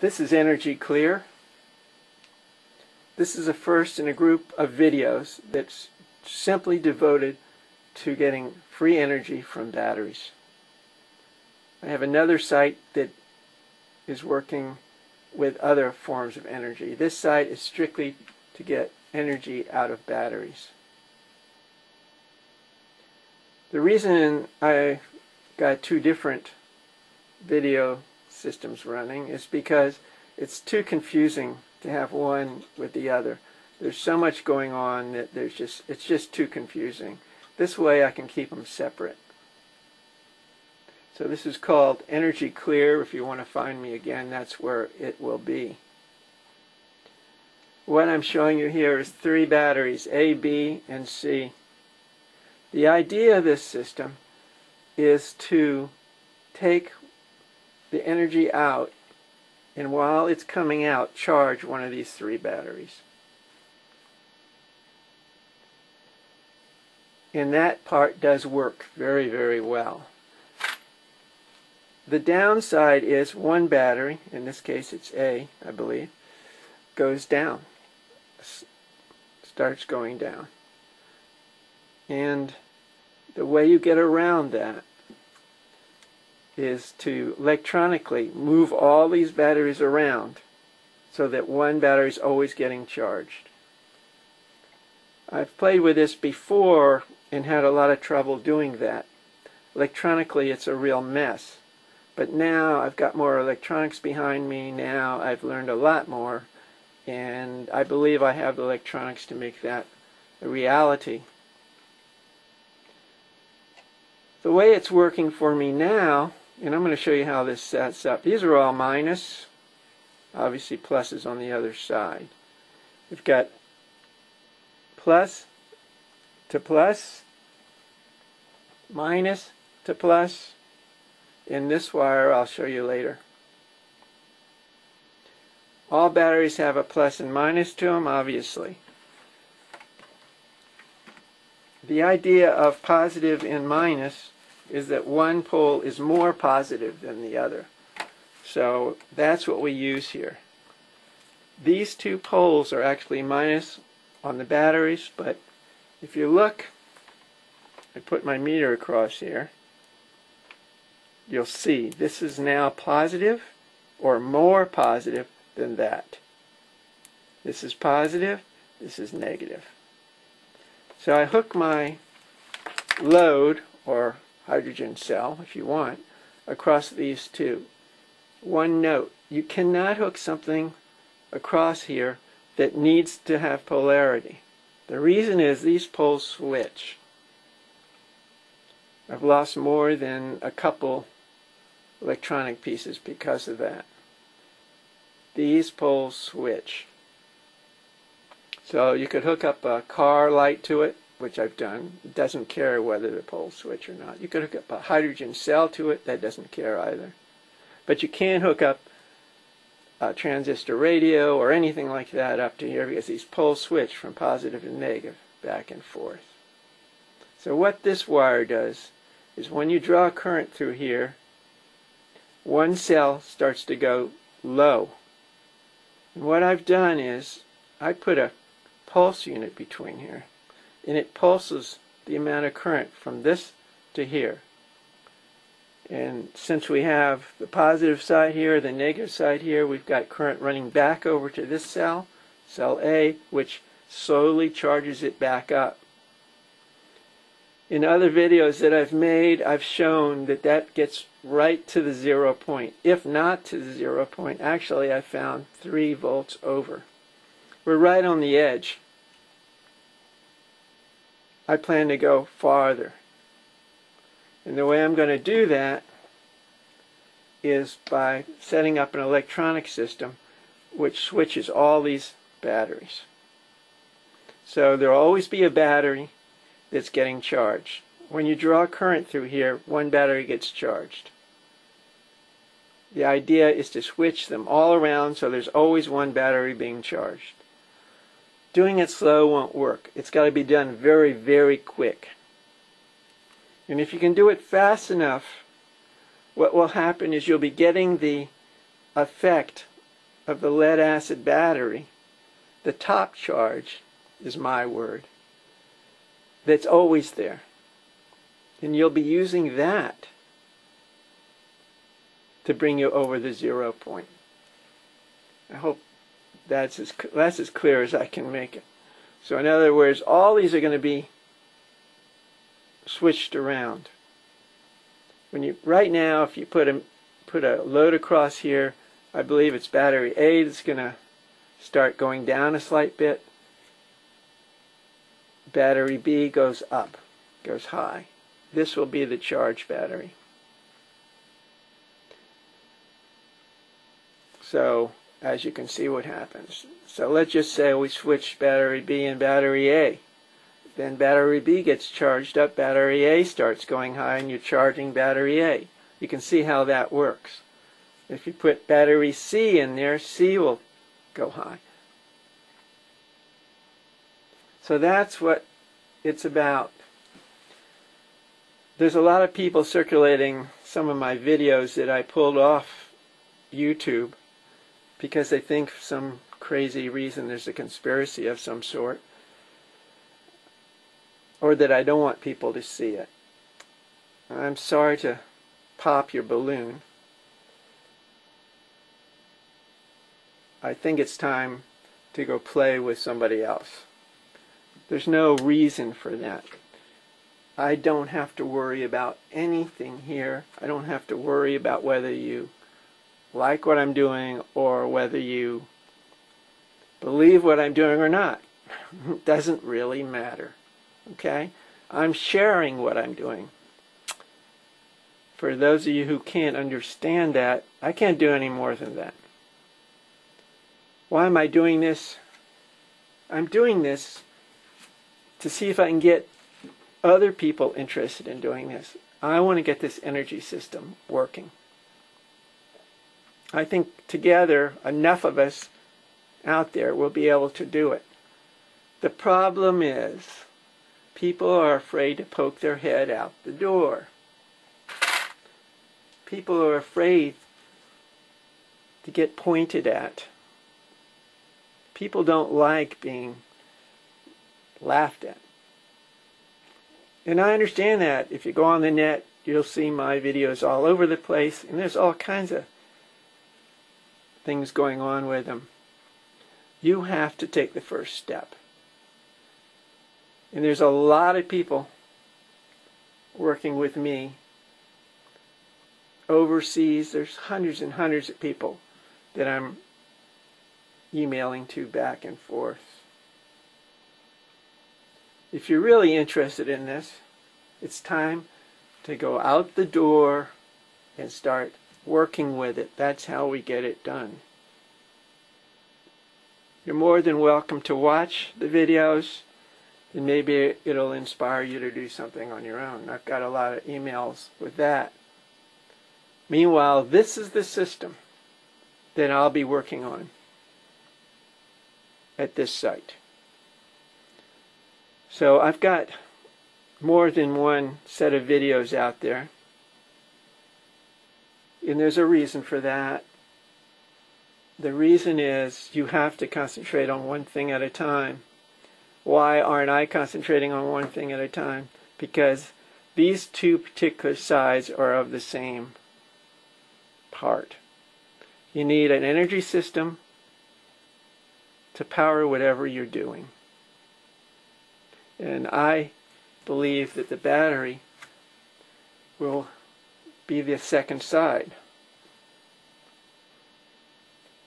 This is Energy Clear. This is a first in a group of videos that's simply devoted to getting free energy from batteries. I have another site that is working with other forms of energy. This site is strictly to get energy out of batteries. The reason I got two different video systems running is because it's too confusing to have one with the other. There's so much going on that it's just too confusing. This way I can keep them separate. So this is called Energy Clear. If you want to find me again, that's where it will be. What I'm showing you here is 3 batteries, A, B, and C. The idea of this system is to take the energy out, and while it's coming out, charge one of these 3 batteries. And that part does work very, very well. The downside is one battery, in this case it's A, I believe, goes down, starts going down. And the way you get around that is to electronically move all these batteries around so that one battery is always getting charged. I've played with this before and had a lot of trouble doing that. Electronically it's a real mess. But now I've got more electronics behind me. Now I've learned a lot more, and I believe I have the electronics to make that a reality. The way it's working for me now, and I'm going to show you how this sets up. These are all minus. Obviously plus is on the other side. We've got plus to plus, minus to plus. In this wire, I'll show you later. All batteries have a plus and minus to them, obviously. The idea of positive and minus is that one pole is more positive than the other. So that's what we use here. These 2 poles are actually minus on the batteries, but if you look, I put my meter across here, you'll see this is now positive or more positive than that. This is positive, this is negative. So I hook my load, or hydrogen cell if you want, across these 2. One note, you cannot hook something across here that needs to have polarity. The reason is these poles switch. I've lost more than a couple electronic pieces because of that. These poles switch. So you could hook up a car light to it, which I've done. It doesn't care whether the poles switch or not. You could hook up a hydrogen cell to it. That doesn't care either. But you can't hook up a transistor radio or anything like that up to here because these poles switch from positive and negative back and forth. So what this wire does is when you draw a current through here, one cell starts to go low. And what I've done is I put a pulse unit between here, and it pulses the amount of current from this to here. And since we have the positive side here, the negative side here, we've got current running back over to this cell, cell A, which slowly charges it back up. In other videos that I've made, I've shown that that gets right to the 0 point. If not to the 0 point, actually I found 3 volts over. We're right on the edge. I plan to go farther. And the way I'm going to do that is by setting up an electronic system which switches all these batteries. So there will always be a battery that's getting charged. When you draw current through here, one battery gets charged. The idea is to switch them all around so there's always one battery being charged. Doing it slow won't work. It's got to be done very, very quick. And if you can do it fast enough, what will happen is you'll be getting the effect of the lead acid battery, the top charge is my word, that's always there. And you'll be using that to bring you over the 0 point. I hope that's as clear as I can make it. So in other words, all these are going to be switched around. Right now, if you put a load across here, I believe it's battery A that's going to start going down a slight bit. Battery B goes up, goes high. This will be the charge battery. So, as you can see what happens. So let's just say we switch battery B and battery A. Then battery B gets charged up, battery A starts going high, and you're charging battery A. You can see how that works. If you put battery C in there, C will go high. So that's what it's about. There's a lot of people circulating some of my videos that I pulled off YouTube because they think for some crazy reason there's a conspiracy of some sort, or that I don't want people to see it. I'm sorry to pop your balloon. I think it's time to go play with somebody else. There's no reason for that. I don't have to worry about anything here. I don't have to worry about whether you like what I'm doing or whether you believe what I'm doing or not. It doesn't really matter. Okay? I'm sharing what I'm doing. For those of you who can't understand that, I can't do any more than that. Why am I doing this? I'm doing this to see if I can get other people interested in doing this. I want to get this energy system working. I think together, enough of us out there will be able to do it. The problem is, people are afraid to poke their head out the door. People are afraid to get pointed at. People don't like being laughed at. And I understand that. If you go on the net, you'll see my videos all over the place, and there's all kinds of things going on with them. You have to take the first step. And there's a lot of people working with me overseas. There's hundreds and hundreds of people that I'm emailing to back and forth. If you're really interested in this, it's time to go out the door and start working with it. That's how we get it done. You're more than welcome to watch the videos, and maybe it'll inspire you to do something on your own. I've got a lot of emails with that. Meanwhile, this is the system that I'll be working on at this site. So I've got more than one set of videos out there, and there's a reason for that. The reason is you have to concentrate on one thing at a time. Why aren't I concentrating on one thing at a time? Because these two particular sides are of the same part. You need an energy system to power whatever you're doing. And I believe that the battery will be the second side.